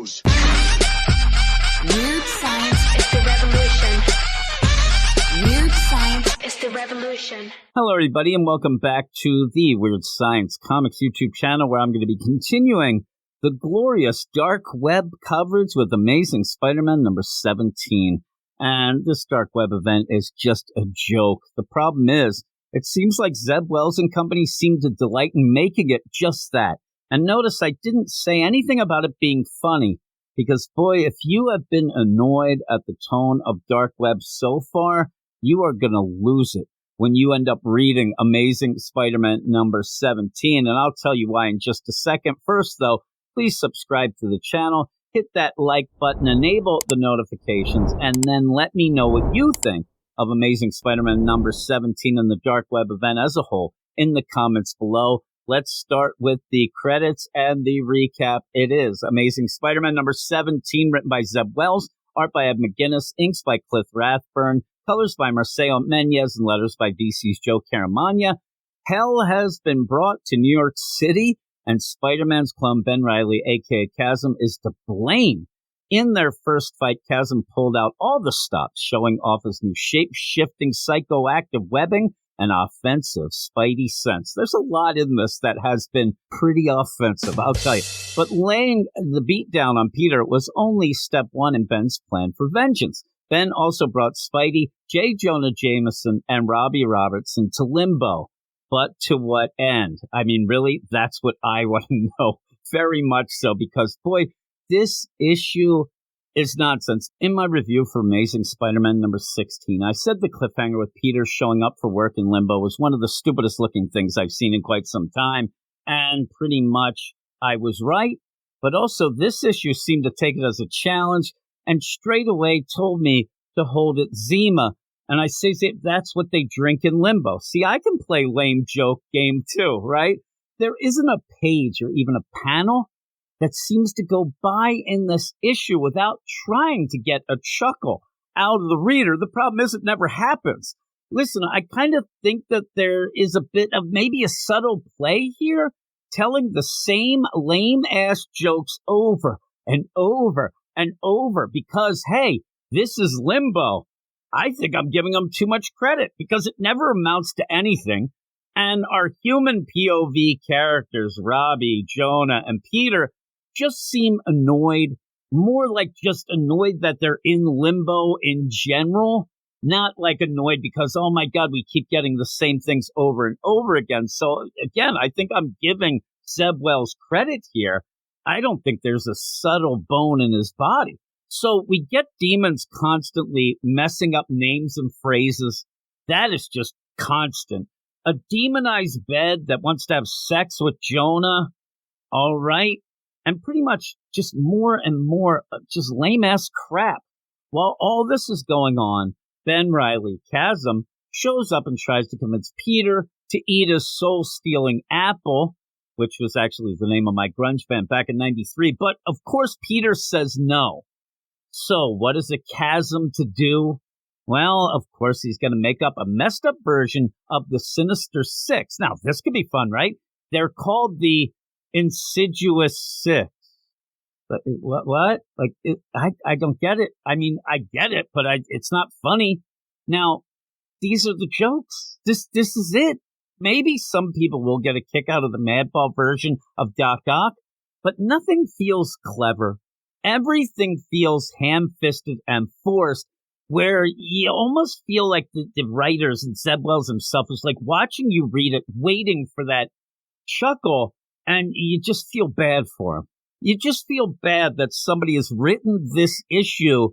goes. Weird science is the revolution. Weird science is the revolution. Hello, everybody, and welcome back to the Weird Science Comics YouTube channel, where I'm going to be continuing the glorious dark web coverage with Amazing Spider-Man number 17. And this dark web event is just a joke. The problem is, it seems like Zeb Wells and company seem to delight in making it just that. And notice I didn't say anything about it being funny, because boy, if you have been annoyed at the tone of dark web so far, you are going to lose it when you end up reading Amazing Spider-Man number 17. And I'll tell you why in just a second. First, though, please subscribe to the channel, hit that like button, enable the notifications, and then let me know what you think of Amazing Spider-Man number 17 and the dark web event as a whole in the comments below. Let's start with the credits and the recap. It is Amazing Spider-Man number 17, written by Zeb Wells, art by Ed McGuinness, inks by Cliff Rathburn, colors by Marcelo Menez, and letters by DC's Joe Caramagna. Hell has been brought to New York City, and Spider-Man's clone Ben Reilly, a.k.a. Chasm, is to blame. In their first fight, Chasm pulled out all the stops, showing off his new shape-shifting psychoactive webbing and offensive Spidey sense. There's a lot in this that has been pretty offensive, I'll tell you. But laying the beat down on Peter was only step one in Ben's plan for vengeance. Ben also brought Spidey, J. Jonah Jameson, and Robbie Robertson to Limbo. But to what end? I mean, really, that's what I want to know. Very much so, because, boy, this issue is nonsense. In my review for Amazing Spider-Man number 16, I said the cliffhanger with Peter showing up for work in Limbo was one of the stupidest looking things I've seen in quite some time. And pretty much I was right. But also this issue seemed to take it as a challenge and straight away told me to hold it Zima. And I say, that's what they drink in Limbo. See, I can play lame joke game too, right? There isn't a page or even a panel that seems to go by in this issue without trying to get a chuckle out of the reader. The problem is it never happens. Listen, I kind of think that there is a bit of maybe a subtle play here, telling the same lame-ass jokes over and over and over because, hey, this is Limbo. I think I'm giving them too much credit because it never amounts to anything. And our human POV characters, Robbie, Jonah, and Peter, just seem annoyed, more like just annoyed that they're in limbo in general, not like annoyed because, oh my God, we keep getting the same things over and over again. So again, I think I'm giving Zeb Wells credit here. I don't think there's a subtle bone in his body. So we get demons constantly messing up names and phrases. That is just constant. A demonized bed that wants to have sex with Jonah. All right. And pretty much just more and more just lame-ass crap. While all this is going on, Ben Reilly, Chasm, shows up and tries to convince Peter to eat his soul-stealing apple, which was actually the name of my grunge band back in '93. But, of course, Peter says no. So what is a Chasm to do? Well, of course, he's going to make up a messed-up version of the Sinister Six. Now, this could be fun, right? They're called the Insidious Six. But what? Like, I don't get it. I mean, I get it, but it's not funny. Now, these are the jokes. This is it. Maybe some people will get a kick out of the Madball version of Doc Ock, but nothing feels clever. Everything feels ham-fisted and forced, where you almost feel like the writers and Zeb Wells himself is like watching you read it, waiting for that chuckle. And you just feel bad for him. You just feel bad that somebody has written this issue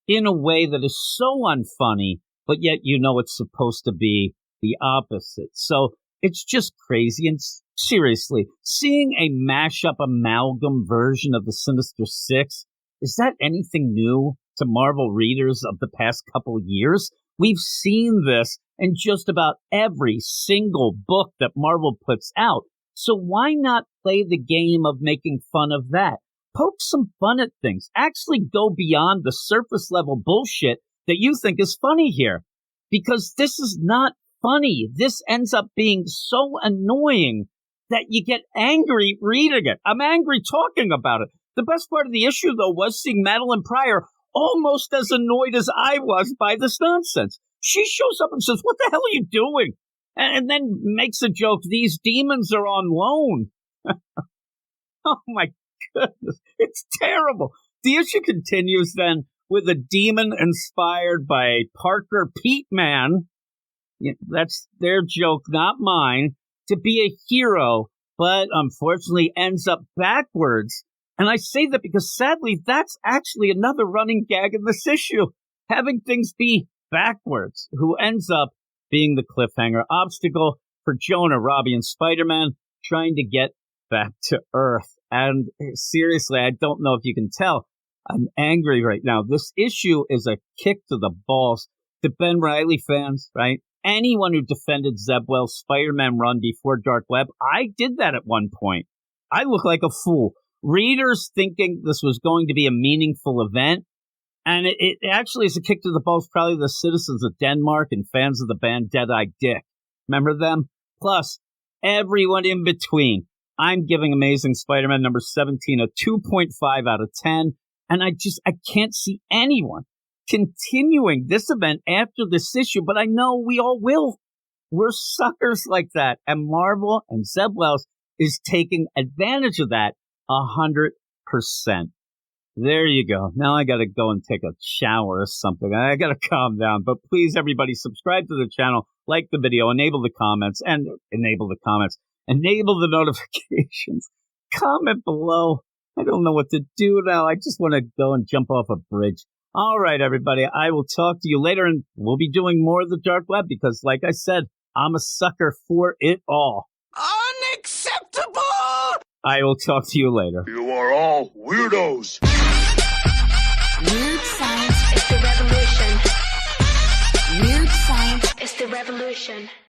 in a way that is so unfunny, but yet you know it's supposed to be the opposite. So it's just crazy. And seriously, seeing a mashup amalgam version of the Sinister Six, is that anything new to Marvel readers of the past couple years? We've seen this in just about every single book that Marvel puts out. So why not play the game of making fun of that? Poke some fun at things. Actually go beyond the surface level bullshit that you think is funny here. Because this is not funny. This ends up being so annoying that you get angry reading it. I'm angry talking about it. The best part of the issue, though, was seeing Madeline Pryor almost as annoyed as I was by this nonsense. She shows up and says, "What the hell are you doing?" And then makes a joke, "These demons are on loan." Oh, my goodness. It's terrible. The issue continues then with a demon inspired by Parker Peteman. That's their joke, not mine, to be a hero, but unfortunately ends up backwards. And I say that because sadly, that's actually another running gag in this issue, having things be backwards, who ends up being the cliffhanger obstacle for Jonah, Robbie, and Spider-Man trying to get back to Earth. And seriously, I don't know if you can tell, I'm angry right now. This issue is a kick to the balls to Ben Reilly fans, right? Anyone who defended Zeb Wells' Spider-Man run before Dark Web, I did that at one point. I look like a fool. Readers thinking this was going to be a meaningful event, and it actually is a kick to the balls, probably the citizens of Denmark and fans of the band Dead-Eye Dick. Remember them? Plus, everyone in between. I'm giving Amazing Spider-Man number 17 a 2.5 out of 10, and I can't see anyone continuing this event after this issue, but I know we all will. We're suckers like that, and Marvel and Zeb Wells is taking advantage of that 100%. There you go. Now I gotta go and take a shower or something. I gotta calm down, but please, everybody, subscribe to the channel, like the video, enable the notifications, comment below. I don't know what to do now. I just want to go and jump off a bridge. All right, everybody, I will talk to you later, and we'll be doing more of the Dark Web because, like I said, I'm a sucker for it all. Unacceptable! I will talk to you later. You are all weirdos. Weird science is the revolution. Weird science is the revolution.